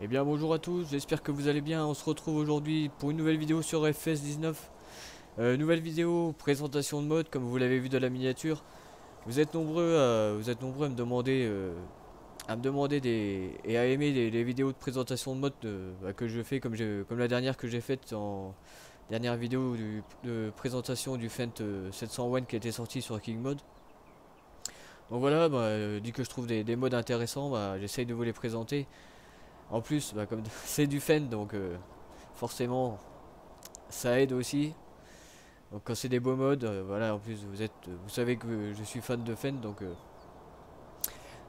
Eh bien bonjour à tous, j'espère que vous allez bien. On se retrouve aujourd'hui pour une nouvelle vidéo sur FS19. Nouvelle vidéo, présentation de mode comme vous l'avez vu dans la miniature. Vous êtes nombreux à me demander, et à aimer les vidéos de présentation de mode que je fais comme la dernière que j'ai faite en dernière vidéo de présentation du Fendt 701 qui a été sorti sur King Mode. Donc voilà, dès que je trouve des modes intéressants, j'essaye de vous les présenter. En plus, comme c'est du Fendt, donc forcément ça aide aussi. Donc quand c'est des beaux modes, voilà, en plus vous savez que je suis fan de Fendt, donc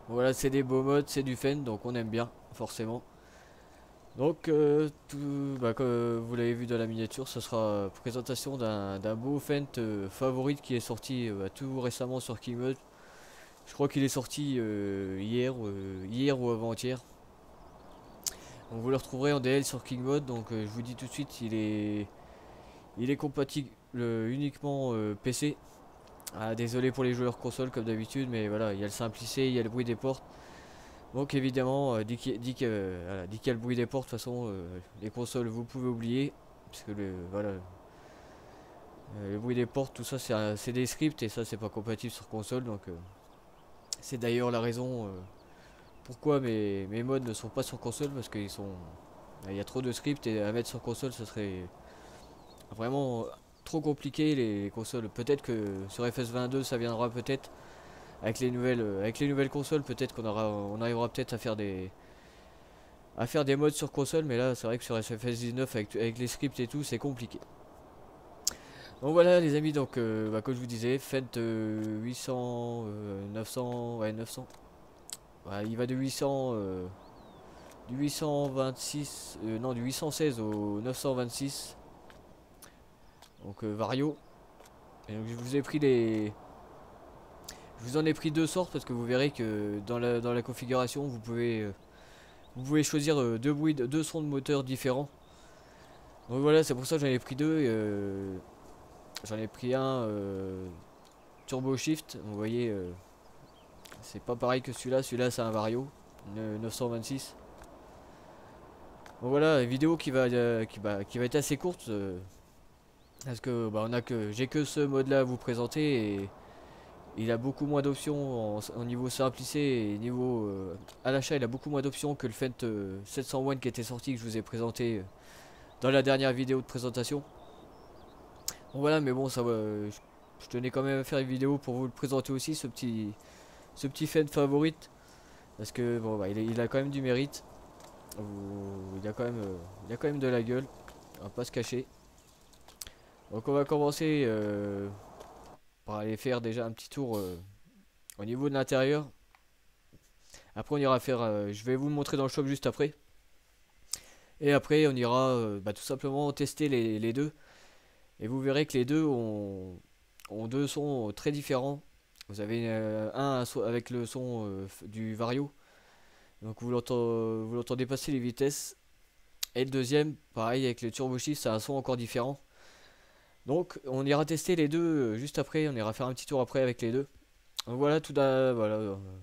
voilà, c'est des beaux modes, c'est du Fendt, donc on aime bien, forcément. Donc comme vous l'avez vu dans la miniature, ce sera présentation d'un beau Fendt Favorite qui est sorti tout récemment sur King Mode. Je crois qu'il est sorti hier ou avant-hier. Donc vous le retrouverez en DL sur King Mode, donc je vous dis tout de suite, il est compatible uniquement PC. Désolé pour les joueurs console comme d'habitude, mais voilà, il y a le simplicité, il y a le bruit des portes. Donc évidemment, dès qu'il y a le bruit des portes, de toute façon, les consoles vous pouvez oublier, parce que le bruit des portes, tout ça c'est des scripts et ça c'est pas compatible sur console, donc c'est d'ailleurs la raison pourquoi mes mods ne sont pas sur console, parce qu'il y a trop de scripts et à mettre sur console ce serait vraiment trop compliqué les consoles. Peut-être que sur FS22 ça viendra peut-être avec les nouvelles consoles, peut-être on arrivera peut-être à faire des mods sur console, mais là c'est vrai que sur FS19 avec les scripts et tout c'est compliqué. Donc voilà les amis, donc comme je vous disais, Fendt 800 900, ouais 900. Ouais, il va de 800 du 826 non, du 816 au 926. Donc Vario. Et donc je vous en ai pris deux sortes, parce que vous verrez que dans la configuration vous pouvez choisir deux sons de moteur différents. Donc voilà, c'est pour ça que j'en ai pris deux. J'en ai pris un Turbo Shift. Vous voyez, c'est pas pareil que celui-là. Celui-là c'est un Vario 926. Donc voilà, une vidéo qui va être assez courte, parce que j'ai que ce mode là à vous présenter, et il a beaucoup moins d'options en niveau simplicité, et niveau à l'achat il a beaucoup moins d'options que le Fendt 701 qui était sorti, que je vous ai présenté dans la dernière vidéo de présentation. Bon voilà, mais bon, ça va, je tenais quand même à faire une vidéo pour vous le présenter aussi, ce petit Fendt Favorite, parce que bon il a quand même du mérite. Il a quand même de la gueule, on va pas se cacher. Donc on va commencer par aller faire déjà un petit tour au niveau de l'intérieur. Après on ira faire, je vais vous le montrer dans le shop juste après. Et après on ira tout simplement tester les deux. Et vous verrez que les deux ont deux sons très différents. Vous avez un avec le son du Vario. Donc vous l'entendez passer les vitesses. Et le deuxième, pareil avec le Turbo Shift, c'est un son encore différent. Donc on ira tester les deux juste après, on ira faire un petit tour après avec les deux. Donc voilà,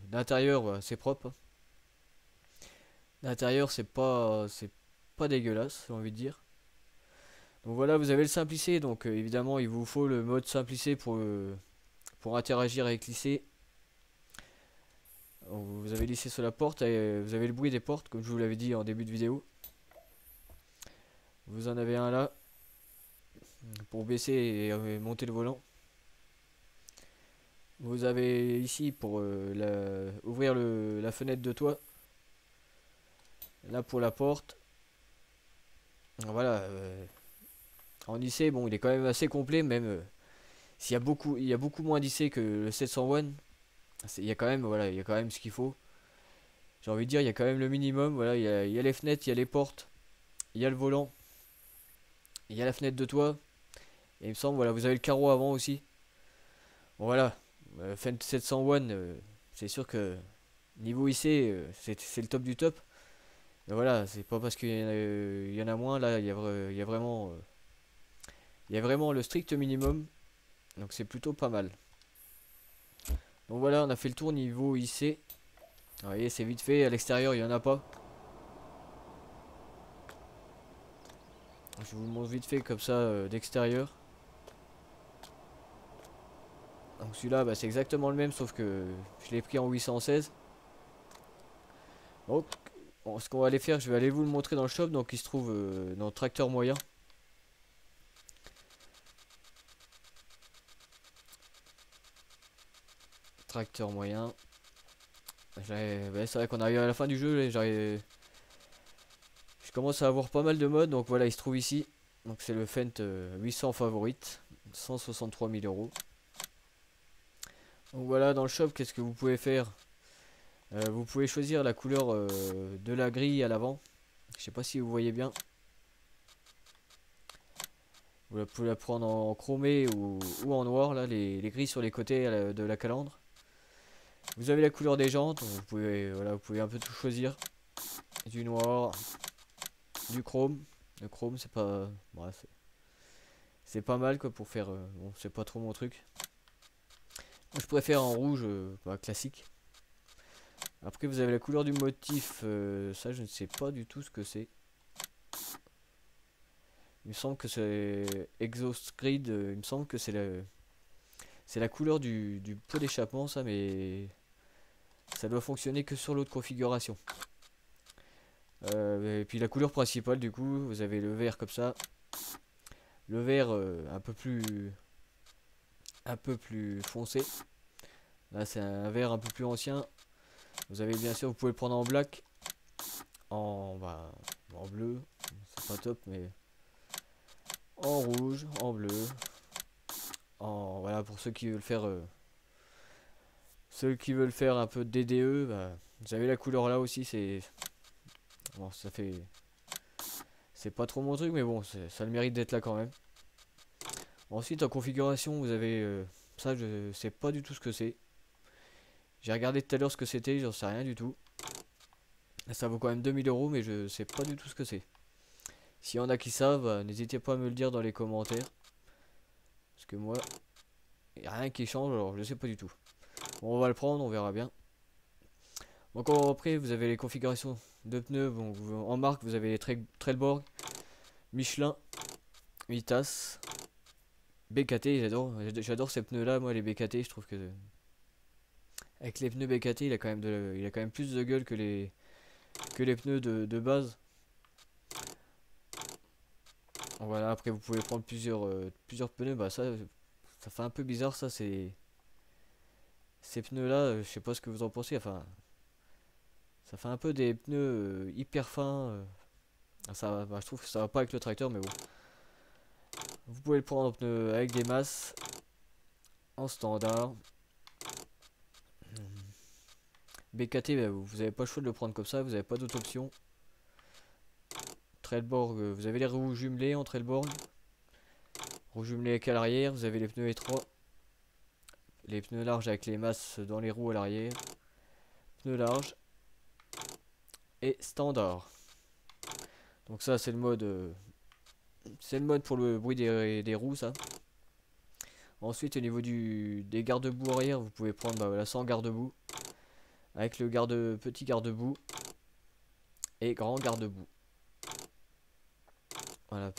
d'intérieur c'est propre. D'intérieur c'est pas dégueulasse, j'ai envie de dire. Donc voilà, vous avez le simplicé, donc évidemment il vous faut le mode simplicé pour interagir avec l'IC. Vous avez l'IC sur la porte et vous avez le bruit des portes comme je vous l'avais dit en début de vidéo. Vous en avez un là pour baisser et monter le volant. Vous avez ici pour ouvrir la fenêtre de toit. Là pour la porte. Voilà. En IC, bon, il est quand même assez complet, même s'il y a beaucoup moins d'IC que le 701. Il y a quand même, voilà, il y a quand même ce qu'il faut. J'ai envie de dire, il y a quand même le minimum. Voilà, il y a les fenêtres, il y a les portes, il y a le volant. il y a la fenêtre de toit. Et il me semble, voilà, vous avez le carreau avant aussi. Bon voilà, Fendt 701, c'est sûr que niveau IC, c'est le top du top. Mais voilà, c'est pas parce qu'il y en a moins, là, il y a vraiment le strict minimum. Donc c'est plutôt pas mal. Donc voilà, on a fait le tour niveau IC. Vous voyez, c'est vite fait, à l'extérieur, il n'y en a pas. Je vous le montre vite fait comme ça d'extérieur. Donc celui-là, bah, c'est exactement le même, sauf que je l'ai pris en 816. Donc, bon, ce qu'on va aller faire, je vais aller vous le montrer dans le shop. Donc il se trouve dans le tracteur moyen. Tracteur moyen. Ouais, c'est vrai qu'on arrive à la fin du jeu. Je commence à avoir pas mal de modes. Donc voilà, il se trouve ici. Donc c'est le Fendt 800 favorite. 163 000 euros. Donc voilà, dans le shop, qu'est-ce que vous pouvez faire? Vous pouvez choisir la couleur de la grille à l'avant. Je sais pas si vous voyez bien. Vous pouvez la prendre en chromé ou en noir, là, les grilles sur les côtés de la calandre. Vous avez la couleur des jantes, vous pouvez, voilà, vous pouvez un peu tout choisir. Du noir, du chrome. Le chrome, c'est pas. Bref, c'est pas mal quoi pour faire. Bon, c'est pas trop mon truc. Moi, je préfère en rouge, bah, classique. Après, vous avez la couleur du motif. Ça, je ne sais pas du tout ce que c'est. Il me semble que c'est Exhaust Grid. Il me semble que c'est la couleur du pot d'échappement, ça, mais ça doit fonctionner que sur l'autre configuration. Et puis la couleur principale, du coup, vous avez le vert comme ça. Le vert un peu plus foncé. Là, c'est un vert un peu plus ancien. Vous avez bien sûr, vous pouvez le prendre en black, bah, en bleu, c'est pas top, mais en rouge, en bleu, voilà pour ceux qui veulent faire un peu de DDE, bah, vous avez la couleur là aussi, c'est bon, c'est pas trop mon truc, mais bon, ça a le mérite d'être là quand même. Ensuite, en configuration, vous avez ça, je sais pas du tout ce que c'est. J'ai regardé tout à l'heure ce que c'était, j'en sais rien du tout. Ça vaut quand même 2000 euros, mais je sais pas du tout ce que c'est. S'il y en a qui savent, n'hésitez pas à me le dire dans les commentaires. Parce que moi, il n'y a rien qui change, alors je sais pas du tout. Bon, on va le prendre, on verra bien. Donc après, vous avez les configurations de pneus. Bon, en marque, vous avez les Trelleborg, Michelin, Vitas, BKT, j'adore ces pneus là, moi les BKT, je trouve que avec les pneus BKT, il a quand même plus de gueule que les pneus de base. Voilà, après vous pouvez prendre plusieurs pneus, bah ça fait un peu bizarre ça, ces pneus là, je sais pas ce que vous en pensez, enfin ça fait un peu des pneus hyper fins, bah, je trouve que ça va pas avec le tracteur, mais bon. Vous pouvez le prendre en pneus avec des masses, en standard. BKT, bah, vous avez pas le choix de le prendre comme ça, vous avez pas d'autre option. Trelleborg, vous avez les roues jumelées en Trelleborg. Roues jumelées avec à l'arrière, vous avez les pneus étroits. Les pneus larges avec les masses dans les roues à l'arrière. Pneus larges. Et standard. Donc ça c'est le mode pour le bruit des roues ça. Ensuite au niveau des garde-boue arrière, vous pouvez prendre bah, voilà, sans garde-boue. Avec le petit garde-boue. Et grand garde-boue. Voilà,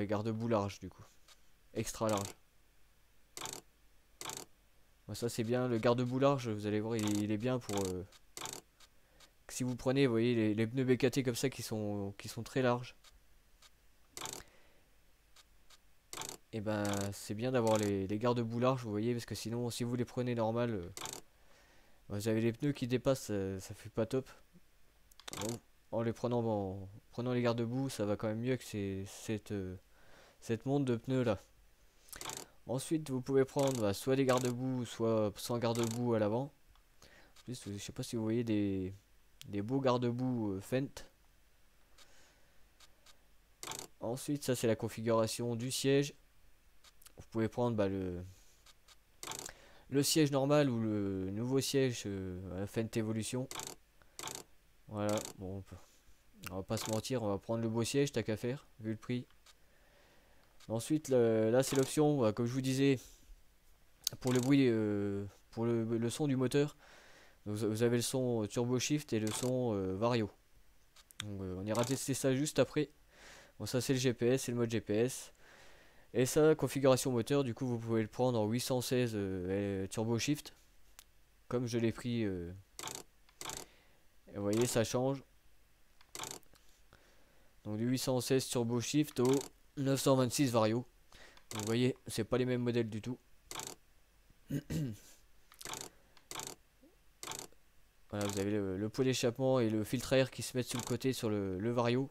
garde-boue large du coup. Extra large. Bon, ça c'est bien, le garde-boue large, vous allez voir, il est bien pour... si vous prenez, vous voyez, les pneus BKT comme ça qui sont très larges. Et ben c'est bien d'avoir les garde-boue larges, vous voyez, parce que sinon si vous les prenez normal, vous avez les pneus qui dépassent, ça fait pas top. Donc, en prenant les garde-boue, ça va quand même mieux que cette montre de pneus là. Ensuite, vous pouvez prendre bah, soit des garde-boue, soit sans garde-boue à l'avant. Je sais pas si vous voyez des beaux garde-boue Fendt. Ensuite, ça c'est la configuration du siège. Vous pouvez prendre le siège normal ou le nouveau siège à la Fendt Evolution. Voilà, bon, on va pas se mentir, on va prendre le beau siège, t'as qu'à faire, vu le prix. Ensuite, là c'est l'option, comme je vous disais, pour le bruit, pour le son du moteur. Vous avez le son Turbo Shift et le son Vario. Donc, on ira tester ça juste après. Bon, ça c'est le GPS, c'est le mode GPS. Et ça, configuration moteur, du coup vous pouvez le prendre en 816 Turbo Shift. Comme je l'ai pris. Et vous voyez, ça change. Donc du 816 Turbo Shift au 926 Vario. Vous voyez, c'est pas les mêmes modèles du tout. Voilà, vous avez le pot d'échappement et le filtre à air qui se mettent sur le côté sur le Vario.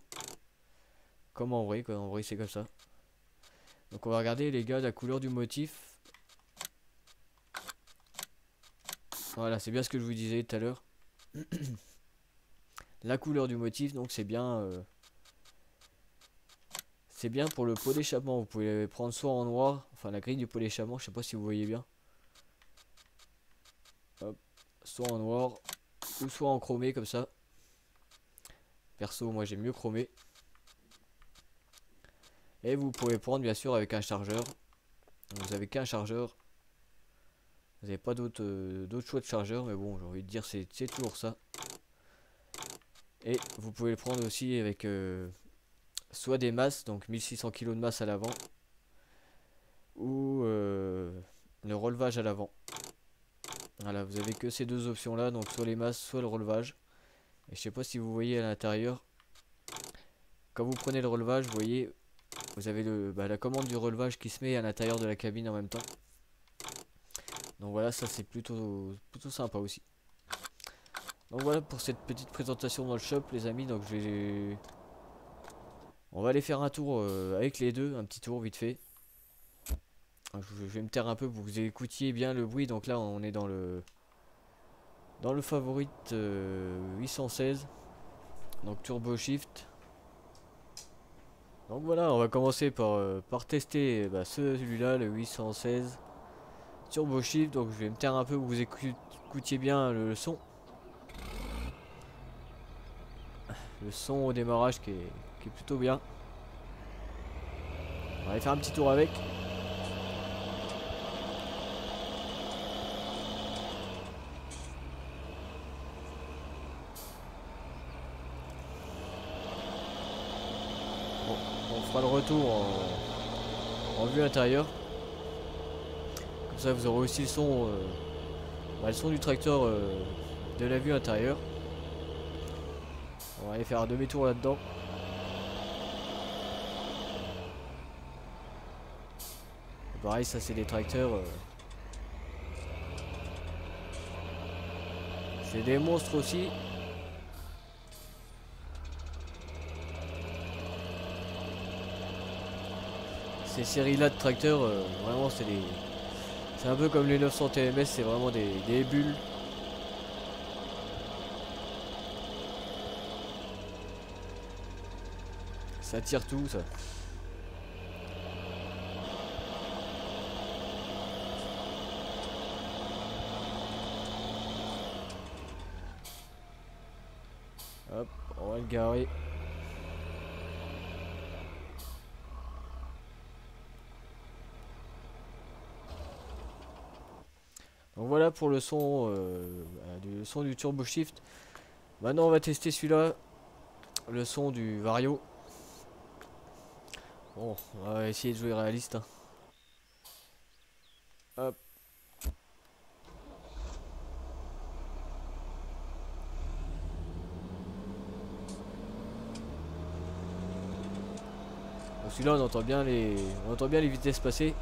Comme en vrai, quoi. En vrai c'est comme ça. Donc on va regarder les gars la couleur du motif. Voilà, c'est bien ce que je vous disais tout à l'heure. La couleur du motif, donc c'est bien pour le pot d'échappement. Vous pouvez prendre soit en noir, enfin la grille du pot d'échappement, je sais pas si vous voyez bien. Hop, soit en noir ou soit en chromé comme ça. Perso, moi j'aime mieux chromé. Et vous pouvez prendre bien sûr avec un chargeur. Vous avez qu'un chargeur. Vous n'avez pas d'autres choix de chargeur, mais bon, j'ai envie de dire c'est toujours ça. Et vous pouvez le prendre aussi avec soit des masses, donc 1600 kg de masse à l'avant, ou le relevage à l'avant. Voilà, vous avez que ces deux options là, donc soit les masses, soit le relevage. Et je sais pas si vous voyez à l'intérieur, quand vous prenez le relevage, vous voyez, vous avez la commande du relevage qui se met à l'intérieur de la cabine en même temps. Donc voilà, ça c'est plutôt sympa aussi. Donc voilà pour cette petite présentation dans le shop les amis. Donc on va aller faire un tour avec les deux, un petit tour vite fait. Je vais me taire un peu pour que vous écoutiez bien le bruit. Donc là on est dans le Favorite 816, donc Turbo Shift. Donc voilà, on va commencer par tester celui-là, le 816 Turbo Shift. Donc je vais me taire un peu pour que vous écoutiez bien le son. Le son au démarrage qui est plutôt bien. On va aller faire un petit tour avec. Bon, on fera le retour en vue intérieure. Comme ça vous aurez aussi le son du tracteur de la vue intérieure. On va aller faire un demi-tour là-dedans. Pareil, ça c'est des tracteurs. C'est des monstres aussi. Ces séries-là de tracteurs, vraiment c'est des... C'est un peu comme les 900 TMS, c'est vraiment des bulles. Ça tire tout ça. Hop, on va le garer. Donc voilà pour le son, du Turbo Shift. Maintenant on va tester celui-là, le son du Vario. Bon, on va essayer de jouer réaliste. Hein. Hop. Donc celui-là on entend bien les vitesses passer.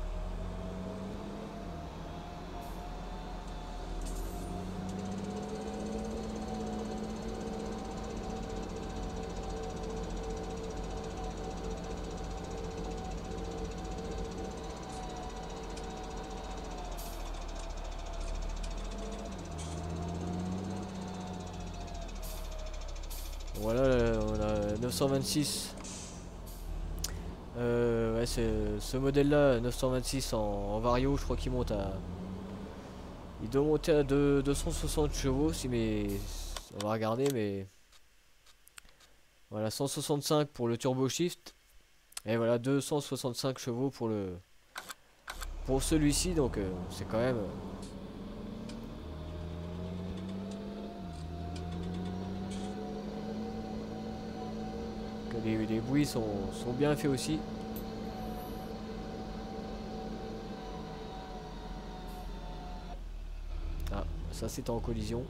Voilà, on a 926 ce modèle là 926 en vario, je crois qu'il monte à, il doit monter à 260 chevaux si mais on va regarder, mais voilà, 165 pour le turbo shift et voilà 265 chevaux pour celui-ci, donc c'est quand même que les bruits sont bien faits aussi. Ah, ça c'est en collision.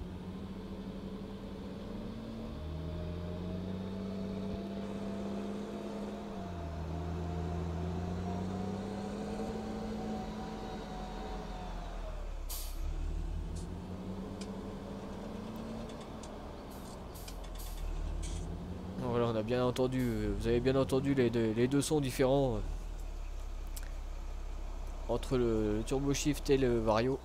Voilà, on a bien entendu, vous avez bien entendu les deux sons différents entre le turbo shift et le vario.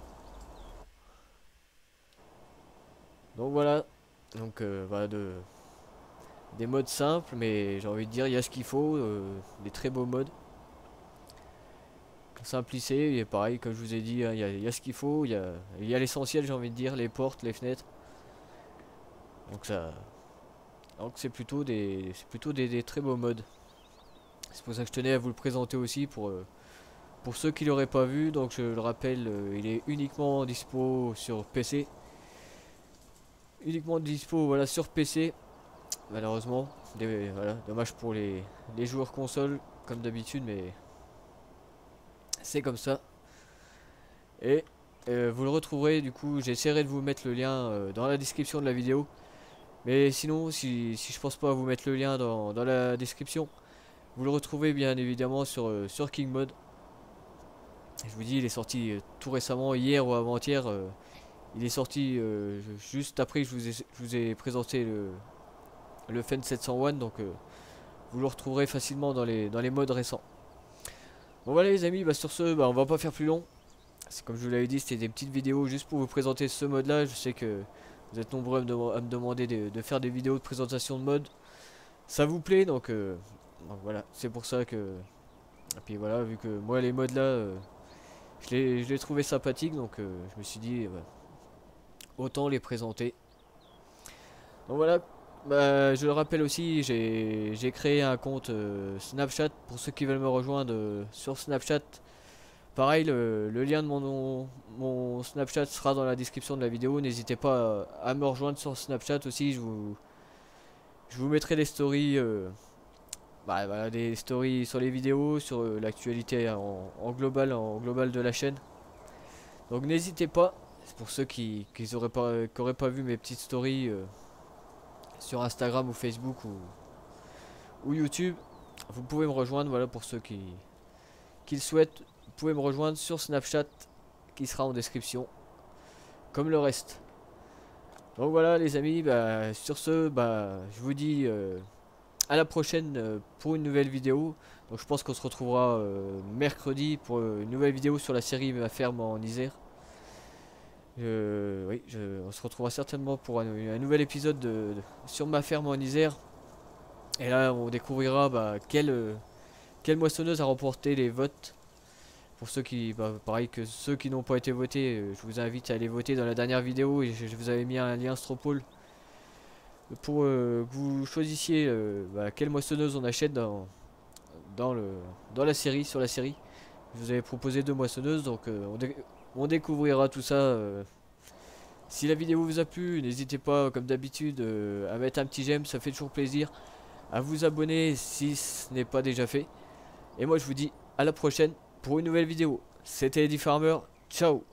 Donc voilà, donc voilà des modes simples, mais j'ai envie de dire il y a ce qu'il faut, des très beaux modes. Simplissé, et pareil comme je vous ai dit, hein, il y a ce qu'il faut, il y a l'essentiel, j'ai envie de dire, les portes, les fenêtres. Donc ça, donc c'est plutôt des très beaux modes. C'est pour ça que je tenais à vous le présenter aussi pour ceux qui l'auraient pas vu. Donc je le rappelle, il est uniquement dispo sur PC. Uniquement dispo, voilà, sur PC. Malheureusement, voilà, dommage pour les joueurs console comme d'habitude, mais c'est comme ça. Et vous le retrouverez, du coup j'essaierai de vous mettre le lien dans la description de la vidéo. Mais sinon, si je pense pas à vous mettre le lien dans la description, vous le retrouvez bien évidemment sur King Mode. Je vous dis, il est sorti tout récemment, hier ou avant-hier. Il est sorti juste après que je vous ai présenté le Fen 701, donc vous le retrouverez facilement dans les modes récents. Bon voilà les amis, bah, sur ce, bah, on va pas faire plus long. C'est comme je vous l'avais dit, c'était des petites vidéos juste pour vous présenter ce mode là. Je sais que vous êtes nombreux à me demander de faire des vidéos de présentation de mode. Ça vous plaît, donc voilà, c'est pour ça que... Et puis voilà, vu que moi les modes là, je les trouvais sympathiques, donc je me suis dit, autant les présenter. Donc voilà, bah, je le rappelle aussi, j'ai créé un compte Snapchat pour ceux qui veulent me rejoindre sur Snapchat. Pareil, le lien de mon Snapchat sera dans la description de la vidéo. N'hésitez pas à me rejoindre sur Snapchat aussi. Je vous mettrai des stories, voilà, des stories sur les vidéos, sur l'actualité en global de la chaîne. Donc n'hésitez pas. C'est pour ceux qui auraient pas vu mes petites stories sur Instagram ou Facebook ou YouTube. Vous pouvez me rejoindre, voilà, pour ceux qui le souhaitent. Vous pouvez me rejoindre sur Snapchat qui sera en description comme le reste. Donc voilà les amis, bah, sur ce, bah, je vous dis à la prochaine pour une nouvelle vidéo. Donc je pense qu'on se retrouvera mercredi pour une nouvelle vidéo sur la série Ma ferme en Isère. Oui, on se retrouvera certainement pour un nouvel épisode sur Ma ferme en Isère. Et là on découvrira quelle moissonneuse a remporté les votes. Pour ceux qui, pareil que ceux qui n'ont pas été votés, je vous invite à aller voter dans la dernière vidéo et je vous avais mis un lien Stropole pour que vous choisissiez quelle moissonneuse on achète dans la série, sur la série. Je vous avais proposé 2 moissonneuses, donc on découvrira tout ça. Si la vidéo vous a plu, n'hésitez pas comme d'habitude à mettre un petit j'aime, ça fait toujours plaisir. À vous abonner si ce n'est pas déjà fait. Et moi je vous dis à la prochaine pour une nouvelle vidéo. C'était Eddie Farmer, ciao.